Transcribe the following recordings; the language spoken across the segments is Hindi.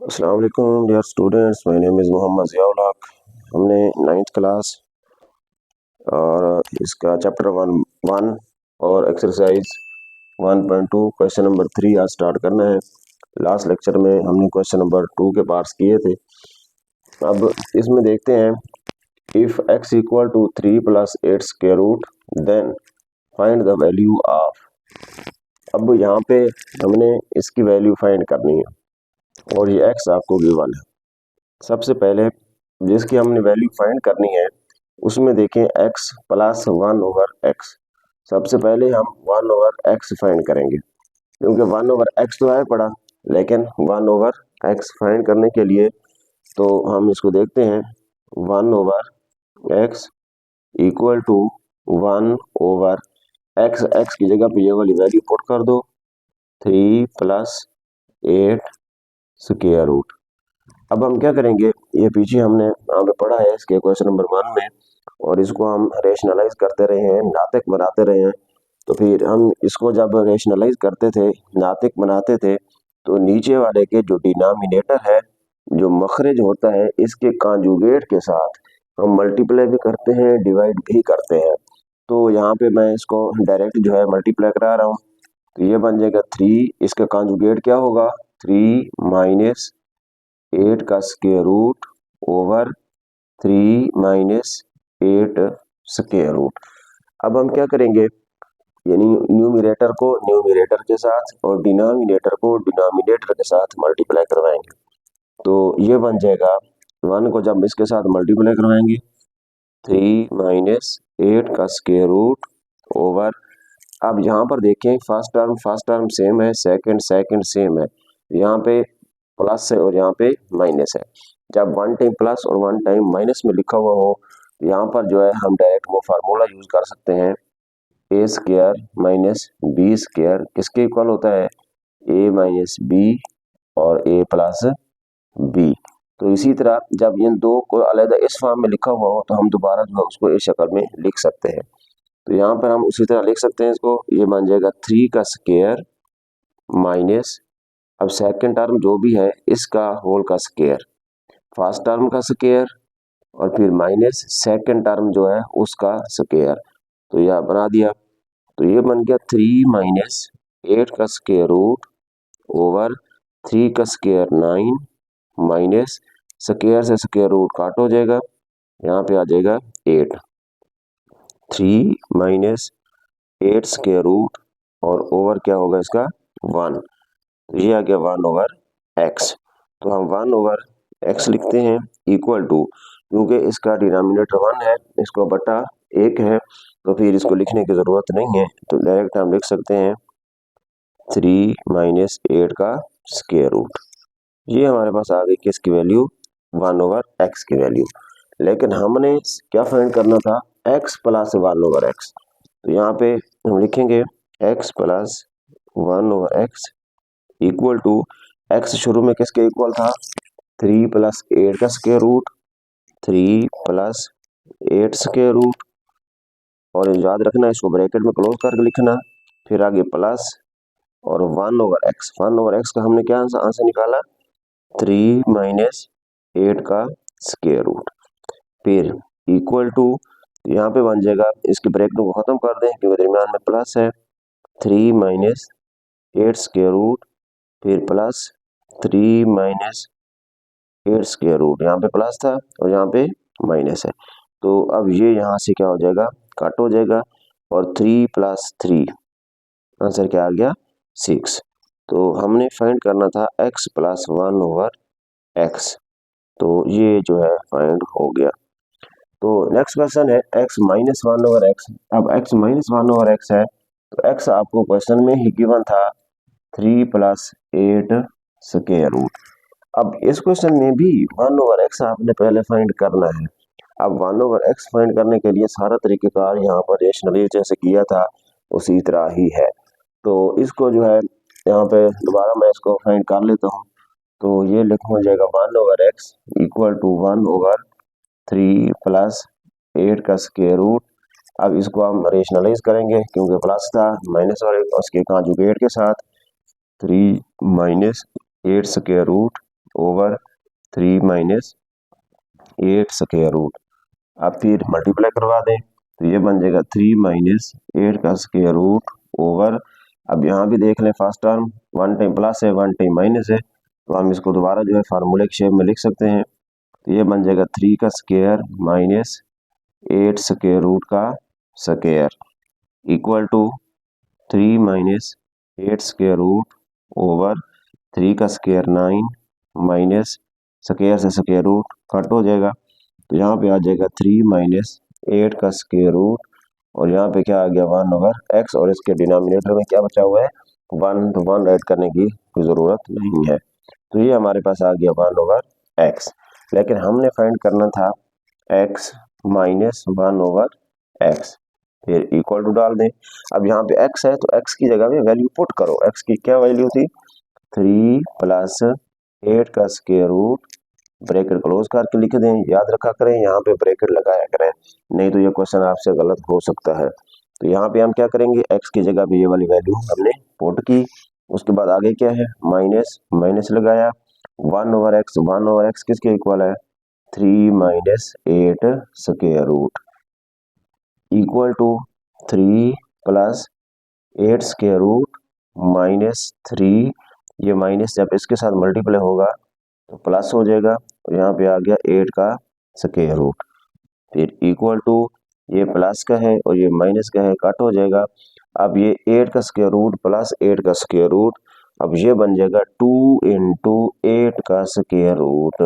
अस्सलाम वालेकुम dear students, my name is Mohammad Ziaul Haq. हमने 9th क्लास और इसका चैप्टर 1 और एक्सरसाइज 1.2 क्वेश्चन नंबर 3 आज स्टार्ट करना है। लास्ट लेक्चर में हमने क्वेश्चन नंबर 2 के पार्ट्स किए थे। अब इसमें देखते हैं, if x equal to 3 plus 8 square root then find the value of. अब यहाँ पे हमने इसकी वैल्यू फाइंड करनी है और ये x आपको गिवन है। सबसे पहले जिसकी हमने वैल्यू फाइंड करनी है उसमें देखें x प्लस 1/x। सबसे पहले हम 1/x फाइंड करेंगे क्योंकि 1/x तो है पड़ा, लेकिन 1/x फाइंड करने के लिए तो हम इसको देखते हैं 1/x equal to 1/x। x की जगह पे ये वाली वैल्यू पुट कर दो, 3 प्लस 8 स्क्वायर रूट। अब हम क्या करेंगे, ये पीछे हमने यहाँ पे पढ़ा है इसके क्वेश्चन नंबर 1 में, और इसको हम रेशनलाइज करते रहे हैं, नातिक बनाते रहे हैं। तो फिर हम इसको जब रेशनलाइज करते थे, नातिक बनाते थे, तो नीचे वाले के जो डिनोमिनेटर है, जो मखरज होता है, इसके कॉन्जुगेट के साथ हम मल्टीप्लाई भी करते हैं, डिवाइड भी करते हैं। तो यहाँ पे मैं इसको डायरेक्ट जो है मल्टीप्लाई करा रहा हूँ, तो ये बन जाएगा 3, इसका कॉन्जुगेट क्या होगा, 3 माइनस 8 का square root over 3 minus 8 square root. अब हम क्या करेंगे, यानी न्यूमरेटर को न्यूमरेटर के साथ और डिनोमिनेटर को डिनोमिनेटर के साथ मल्टीप्लाई करवाएंगे। तो ये बन जाएगा 1 को जब इसके साथ मल्टीप्लाई करवाएंगे 3 माइनस 8 का स्क्वायर रूट ओवर। अब यहाँ पर देखें, फर्स्ट टर्म सेम है, सेकंड सेम है, यहाँ पे प्लस है और यहाँ पे माइनस है। जब 1 टाइम प्लस और 1 टाइम माइनस में लिखा हुआ हो, यहाँ पर जो है हम डायरेक्ट वो फार्मूला यूज कर सकते हैं, ए स्क्वायर माइनस बी स्क्वायर किसके इक्वल होता है, ए माइनस बी और ए प्लस बी। तो इसी तरह जब इन दो को अलग इस फॉर्म में लिखा हुआ हो तो हम दोबारा जो है उसको इस शक्ल में लिख सकते हैं। तो यहाँ पर हम उसी तरह लिख सकते हैं इसको, ये बन जाएगा 3 का स्क्वायर माइनस, अब सेकंड टर्म जो भी है इसका होल का स्क्वायर, फर्स्ट टर्म का स्क्वायर और फिर माइनस सेकंड टर्म जो है उसका स्क्वायर। तो यह बना दिया, तो ये बन गया 3 माइनस 8 का स्क्वायर रूट ओवर 3 का स्क्वायर 9 माइनस स्क्वायर से स्क्वायर रूट काट हो जाएगा, यहाँ पे आ जाएगा 8, 3 माइनस 8 स्क्वायर रूट और ओवर क्या होगा इसका 1, तो ये आ गया 1/x। तो हम 1/x लिखते हैं इक्वल टू, क्योंकि इसका डिनोमिनेटर 1 है, इसको बटा 1 है, तो फिर इसको लिखने की ज़रूरत नहीं है, तो डायरेक्ट हम लिख सकते हैं 3 माइनस 8 का स्क्वायर रूट। ये हमारे पास आ गई किसकी वैल्यू, 1/x की वैल्यू। लेकिन हमने क्या फाइंड करना था, x प्लस 1/x। तो यहाँ पे हम लिखेंगे x plus 1/x equal to, x शुरू में किसके इक्वल था, 3 प्लस 8 का square root, 3 plus 8 square root, और याद रखना इसको ब्रैकेट में क्लोज करके लिखना, फिर आगे प्लस और 1/x। 1/x का हमने क्या आंसर निकाला, 3 माइनस 8 का स्क्वायर रूट, फिर इक्वल टू, यहाँ पे बन जाएगा, इसके ब्रैकेट को खत्म कर दें क्योंकि दरमियान में प्लस है, 3 माइनस 8 स्क्वायर रूट, फिर प्लस 3 माइनस 8 स्क्वायर रूट, यहाँ पे प्लस था और यहाँ पे माइनस है। तो अब ये यहाँ से क्या हो जाएगा, कट हो जाएगा, और 3 प्लस 3 आंसर क्या आ गया, 6। तो हमने फाइंड करना था x प्लस 1/x, तो ये जो है फाइंड हो गया। तो नेक्स्ट क्वेश्चन है x माइनस 1/x। अब x माइनस 1/x है, तो x आपको क्वेश्चन में ही गिवन था 3 प्लस 8 स्क्वायर रूट। अब इस क्वेश्चन में भी 1/x आपने पहले फाइंड करना है। अब 1/x फाइंड करने के लिए सारा तरीकेकार यहाँ पर रेशनली जैसे किया था उसी तरह ही है। तो इसको जो है यहाँ पे दोबारा मैं इसको फाइंड कर लेता हूँ, तो ये लिखा हो जाएगा 1/x इक्वल टू 1/3 प्लस 8 का स्क्वायर रूट। अब इसको हम रेशनलाइज करेंगे क्योंकि प्लस था, माइनस और उसके कॉन्जुगेट के साथ 3 minus 8 square root over 3 minus 8 square root. अब फिर मल्टीप्लाई करवा दें तो ये बन जाएगा 3 माइनस 8 का स्क्वायर रूट ओवर, अब यहाँ भी देख लें first term one time plus है वन टाइम माइनस है, तो हम इसको दोबारा जो है फार्मूले की शेप में लिख सकते हैं। तो ये बन जाएगा 3 का स्क्वायर माइनस 8 स्क्वायर रूट का square equal to 3 minus 8 square root over 3 का स्क्वायर 9 माइनस स्क्वायर से स्क्वायर रूट कट हो जाएगा, तो यहाँ पे आ जाएगा 3 माइनस 8 का स्क्वायर रूट और यहाँ पे क्या आ गया 1 ओवर एक्स, और इसके डिनोमिनेटर में क्या बचा हुआ है 1, तो 1 ऐड करने की कोई ज़रूरत नहीं है, तो ये हमारे पास आ गया 1 ओवर एक्स। लेकिन हमने फाइंड करना था एक्स माइनस 1 ओवर एक्स, फिर इक्वल टू डाल दें। अब यहाँ पे x है तो x की जगह में वैल्यू पुट करो, x की क्या वैल्यू थी 3 प्लस 8 का स्क्वायर रूट, ब्रैकेट क्लोज करके लिख दें, याद रखा करें यहाँ पे ब्रैकेट लगाया करें, नहीं तो ये क्वेश्चन आपसे गलत हो सकता है। तो यहाँ पे हम क्या करेंगे x की जगह पे ये वाली वैल्यू हमने पुट की, उसके बाद आगे क्या है माइनस माइनस लगाया 1 ओवर एक्स, 1 ओवर एक्स किसके इक्वल है 3 minus 8 square root equal to 3 plus 8 square root minus 3, ये माइनस जब इसके साथ मल्टीप्लाई होगा तो प्लस हो जाएगा और यहाँ पे आ गया 8 का स्क्वायर रूट, फिर इक्वल टू ये प्लस का है और ये माइनस का है कट हो जाएगा। अब ये 8 का स्क्वायर रूट प्लस 8 का स्क्वायर रूट, अब ये बन जाएगा 2 इंटू 8 का स्क्वायर रूट।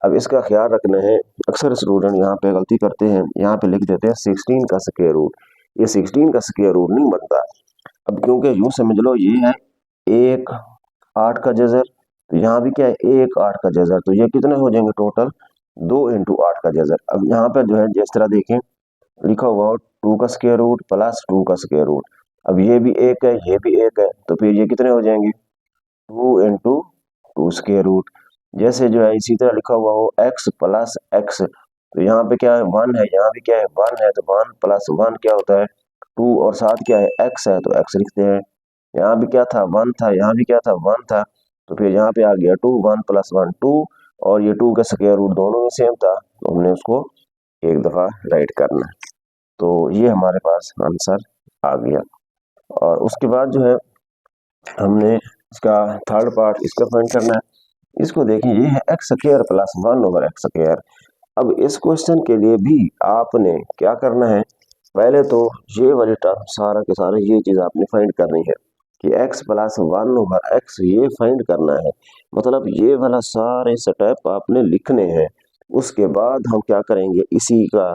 अब इसका ख्याल रखना है, अक्सर स्टूडेंट यहाँ पे गलती करते हैं, यहाँ पे लिख देते हैं 16 का स्क्वायर रूट, ये 16 का स्क्वायर रूट नहीं बनता। अब क्योंकि यूँ समझ लो ये है 1 8 का जजर, तो यहाँ भी क्या है 1 8 का जजर, तो ये कितने हो जाएंगे टोटल 2 इंटू 8 का जजर। अब यहाँ पर जो है जिस तरह देखें लिखा हुआ 2 का स्क्वायर रूट प्लस 2 का स्क्वायर रूट, अब ये भी 1 है ये भी 1 है, तो फिर ये कितने हो जाएंगे 2 इंटू 2 स्क्वायर रूट। जैसे जो है इसी तरह लिखा हुआ हो x प्लस एक्स, तो यहाँ पे क्या है 1 है यहाँ भी क्या है 1 है, तो 1 प्लस 1 क्या होता है 2, और साथ क्या है x है तो x लिखते हैं। यहाँ भी क्या था 1 था, यहाँ भी क्या था 1 था, तो फिर यहाँ पे आ गया 2, 1 प्लस 1 2, और ये 2 का स्क्वायर रूट दोनों में सेम था, तो हमने उसको एक दफ़ा राइट करना है, तो ये हमारे पास आंसर आ गया। और उसके बाद जो है हमने इसका थर्ड पार्ट इसका फाइंड करना है, इसको देखिए ये है x square plus 1 over x square. अब इस क्वेश्चन के लिए भी आपने क्या करना है, पहले तो ये वाली टर्म सारा के सारा ये चीज़ आपने फाइंड करनी है कि x प्लस 1 ओवर एक्स ये फाइंड करना है, मतलब ये वाला सारे स्टेप आपने लिखने हैं। उसके बाद हम क्या करेंगे इसी का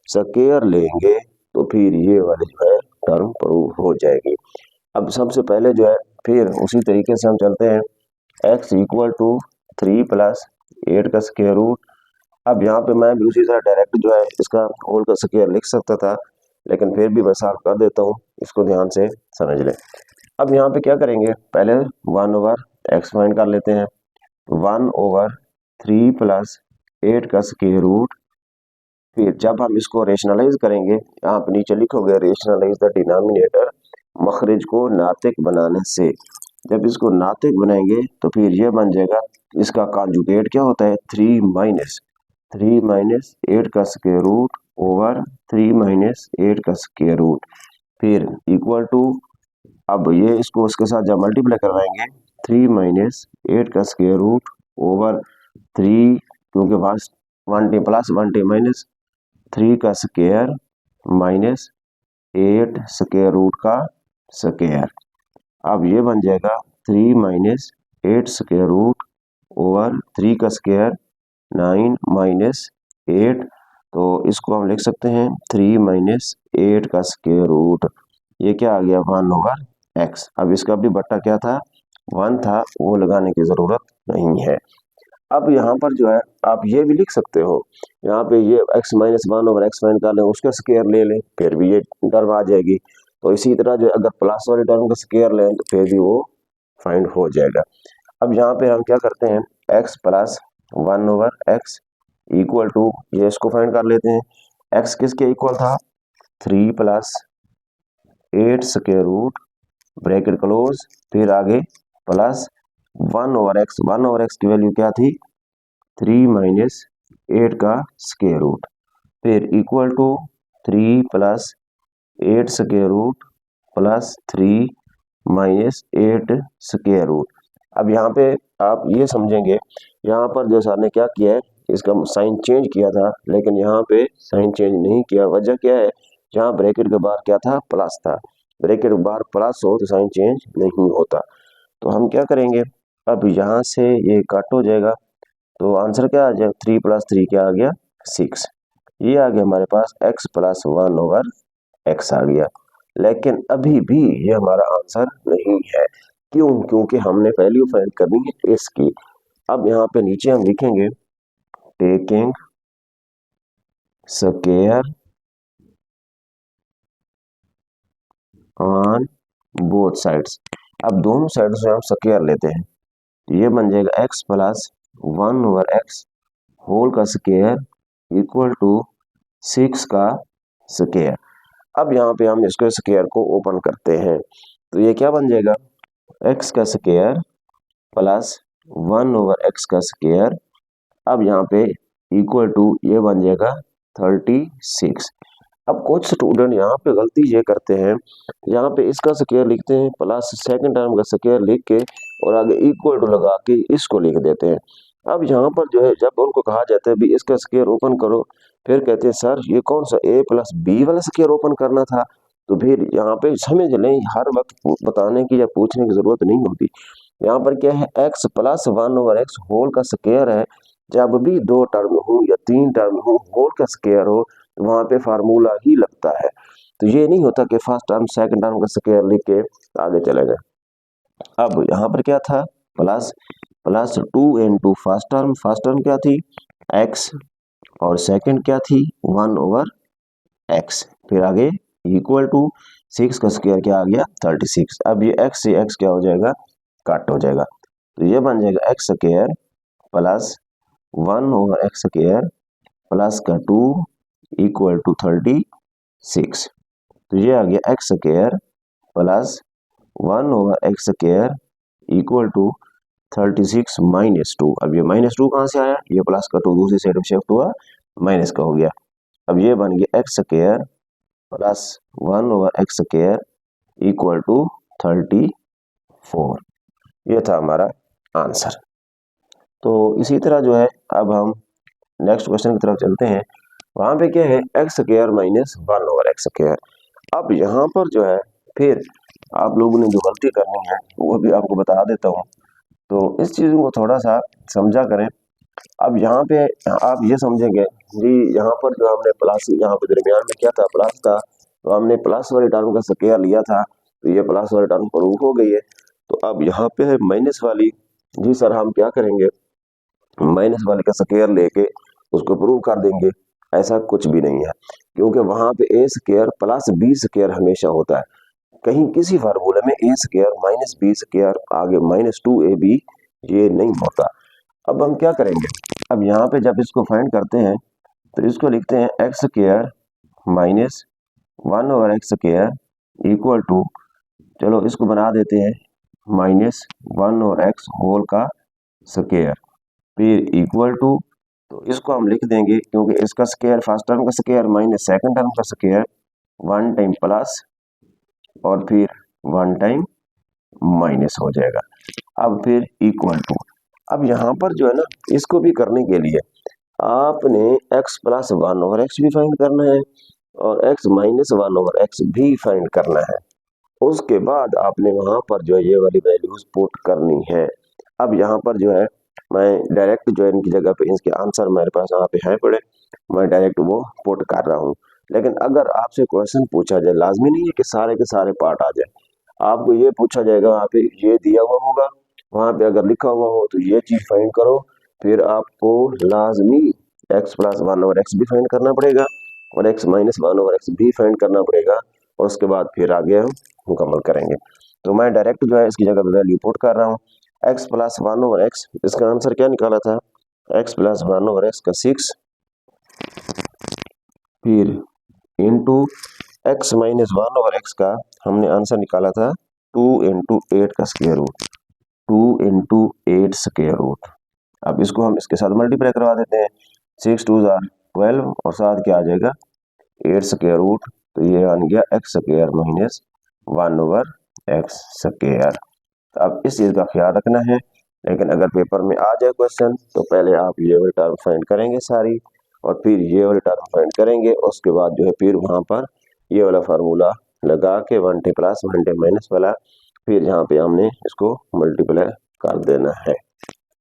स्क्वायर लेंगे, तो फिर ये वाली जो है टर्म प्रूव हो जाएगी। अब सबसे पहले जो है फिर उसी तरीके से हम चलते हैं, x इक्वल टू 3 प्लस 8 का स्क्वायर रूट। अब यहाँ पे मैं भी उसी तरह डायरेक्ट जो है इसका होल का स्क्वायर लिख सकता था, लेकिन फिर भी मैं सॉल्व कर देता हूँ, इसको ध्यान से समझ लें। अब यहाँ पे क्या करेंगे पहले 1 ओवर एक्स फाइंड कर लेते हैं, 1 ओवर 3 प्लस 8 का स्क्वायर रूट, फिर जब हम इसको रेशनलाइज करेंगे यहाँ पे नीचे लिखोगे रेशनलाइज द डिनोमिनेटर, मखरज को नातिक बनाने से, जब इसको नातिक बनाएंगे तो फिर ये बन जाएगा इसका कॉन्जुगेट क्या होता है 3 माइनस 8 का स्क्वायर रूट ओवर 3 माइनस 8 का स्क्वायर रूट, फिर इक्वल टू, अब ये इसको उसके साथ जब मल्टीप्लाई करवाएंगे 3 माइनस 8 का स्क्वायर रूट ओवर 3, क्योंकि first 1 T plus 1 T minus 3 का स्क्वायर माइनस 8 स्क्वायर रूट का स्क्वायर, अब ये बन जाएगा 3 माइनस 8 स्क्वायर रूट ओवर 3 का स्क्वायर 9 माइनस 8, तो इसको हम लिख सकते हैं 3 माइनस 8 का स्क्वायर रूट, ये क्या आ गया 1 ओवर एक्स। अब इसका भी बट्टा क्या था 1 था, वो लगाने की ज़रूरत नहीं है। अब यहाँ पर जो है आप ये भी लिख सकते हो, यहाँ पे ये x minus 1 over x find कर लें, उसका स्क्वायर ले लें, फिर भी ये टर्म आ जाएगी। तो इसी तरह जो अगर प्लस वाले टर्म का स्क्वायर लें तो फिर भी वो फाइंड हो जाएगा। अब यहाँ पे हम क्या करते हैं x plus 1 over x equal to, ये इसको फाइंड कर लेते हैं, x किसके इक्वल था 3 plus 8 square root bracket close, फिर आगे प्लस वन ओवर एक्स की वैल्यू क्या थी, 3 माइनस 8 का स्क्वायर रूट, फिर equal to 3 plus 8 square root plus 3 minus 8 square root. अब यहाँ पे आप ये समझेंगे, यहाँ पर जो सर ने क्या किया है, इसका साइन चेंज किया था, लेकिन यहाँ पे साइन चेंज नहीं किया। वजह क्या है, जहाँ ब्रैकेट के बाहर क्या था, प्लस था, ब्रैकेट के बाहर प्लस हो तो साइन चेंज नहीं होता। तो हम क्या करेंगे, अब यहाँ से ये कट हो जाएगा, तो आंसर क्या आ जाएगा, 3 प्लस 3 क्या आ गया, 6। ये आ गया हमारे पास x प्लस 1 ओवर x आ गया। लेकिन अभी भी ये हमारा आंसर नहीं है। क्यों? क्योंकि हमने वैल्यू फाइंड करनी है इसकी। अब यहाँ पे नीचे हम लिखेंगे taking square on both sides. अब दोनों साइड से हम स्क्वायर लेते हैं, तो ये बन जाएगा x plus 1 over x whole का स्क्वायर इक्वल टू 6 का स्क्वायर। अब यहाँ पे हम इसको स्क्वायर को ओपन करते हैं, तो ये क्या बन जाएगा, x का स्क्वायर प्लस 1 ओवर x का स्क्वायर। अब यहाँ पे इक्वल टू ये बन जाएगा 36। अब कुछ स्टूडेंट यहाँ पे गलती ये करते हैं, यहाँ पे इसका स्क्वायर लिखते हैं प्लस सेकंड टर्म का स्क्वायर लिख के और आगे इक्वल टू लगा के इसको लिख देते हैं। अब यहाँ पर जो है, जब उनको कहा जाता है भी इसका स्क्वायर ओपन करो, फिर कहते हैं सर ये कौन सा a प्लस बी वाला स्क्वायर ओपन करना था। तो फिर यहाँ पे समझ लें, हर वक्त बताने की या पूछने की जरूरत नहीं होती। यहाँ पर क्या है, x plus 1 over x whole का स्क्वायर है। जब भी दो टर्म हो या तीन टर्म हो, होल का स्क्वायर हो, वहां पे फार्मूला ही लगता है। तो ये नहीं होता कि फर्स्ट टर्म सेकंड टर्म का स्क्वायर लिख के आगे चले गए। अब यहाँ पर क्या था, plus plus 2 into first term क्या थी x, और सेकंड क्या थी 1 ओवर x, फिर आगे इक्वल टू 6 का स्क्वायर क्या आ गया 36। अब ये x से x क्या हो जाएगा, कट हो जाएगा, तो ये बन जाएगा x square plus 1 over x square plus का 2 इक्वल टू 36। तो ये आ गया x square plus 1 over x square equal to 36 minus 2। अब ये माइनस 2 कहाँ से आया, ये प्लस का 2 दूसरी साइड में शिफ्ट हुआ, माइनस का हो गया। अब ये बन गया x square plus 1 over x square equal to 34। ये था हमारा आंसर। तो इसी तरह जो है, अब हम नेक्स्ट क्वेश्चन की तरफ चलते हैं। वहां पे क्या है, x square minus 1 over x square. अब यहाँ पर जो है, फिर आप लोगों ने जो गलती करनी है वो भी आपको बता देता हूँ, तो इस चीज को थोड़ा सा समझा करें। अब यहाँ पे आप ये समझेंगे जी, यहाँ पर जो हमने प्लस, यहाँ पे दरमियान में क्या था, प्लस था, तो हमने प्लस वाली टर्म का स्क्वायर लिया था, तो ये प्लस वाली टर्म प्रूफ हो गई है। तो अब यहाँ पे है माइनस वाली, जी सर हम क्या करेंगे, माइनस वाले का स्क्वायर लेके उसको प्रूव कर देंगे। ऐसा कुछ भी नहीं है, क्योंकि वहां पे ए स्क्वायर प्लस बी स्क्वायर हमेशा होता है। कहीं किसी फार्मूले में ए स्क्वायर माइनस बी स्क्वायर आगे माइनस 2ab ये नहीं होता। अब हम क्या करेंगे, अब यहाँ पे जब इसको फाइंड करते हैं तो इसको लिखते हैं x square minus 1 over x square equal to, चलो इसको बना देते हैं माइनस 1 ओवर एक्स होल का स्क्वायर, फिर इक्वल टू, तो इसको हम लिख देंगे क्योंकि इसका स्क्वायर फर्स्ट टर्म का स्क्वायर माइनस सेकंड टर्म का स्क्वायर, 1 टाइम प्लस और फिर 1 टाइम माइनस हो जाएगा। अब फिर इक्वल टू, अब यहाँ पर जो है ना, इसको भी करने के लिए आपने x प्लस 1 ओवर एक्स भी फाइंड करना है और x माइनस 1 ओवर एक्स भी फाइंड करना है। उसके बाद आपने वहां पर जो है ये वाली वैल्यूज पुट करनी है। अब यहाँ पर जो है मैं डायरेक्ट जो है इनकी जगह पे इसके आंसर मेरे पास यहाँ पे है पड़े, मैं डायरेक्ट वो पुट कर रहा हूँ। लेकिन अगर आपसे क्वेश्चन पूछा जाए, लाजमी नहीं है कि सारे के सारे पार्ट आ जाए, आपको ये पूछा जाएगा वहाँ पे ये दिया हुआ होगा, वहाँ पे अगर लिखा हुआ हो तो ये चीज फाइंड करो, फिर आपको लाजमी x प्लस 1 ओवर एक्स भी फाइंड करना पड़ेगा और x माइनस 1 ओवर एक्स भी फाइंड करना पड़ेगा, और उसके बाद फिर आगे हम मुकम्मल करेंगे। तो मैं डायरेक्ट जो है इसकी जगह पे वैल्यू पुट कर रहा हूँ, x प्लस 1 ओवर एक्स, इसका आंसर क्या निकाला था, x प्लस 1 ओवर एक्स का 6, फिर into x minus 1 over x का हमने आंसर निकाला था 2 इंटू 8 का square root, 2 into 8 square root. अब इसको हम इसके साथ मल्टीप्लाई करवा देते हैं, 6 2 12 और साथ क्या आ जाएगा 8 स्क्वायर रूट, तो ये बन गया x square minus 1/x square. अब इस चीज का ख्याल रखना है, लेकिन अगर पेपर में आ जाए क्वेश्चन तो पहले आप ये वाली टर्म फाइंड करेंगे सारी, और फिर ये वाली टर्म फाइंड करेंगे, उसके बाद जो है फिर वहां पर ये वाला फार्मूला लगा के 1t प्लस 1t माइनस वाला, फिर यहाँ पे हमने इसको मल्टीप्लाई कर देना है।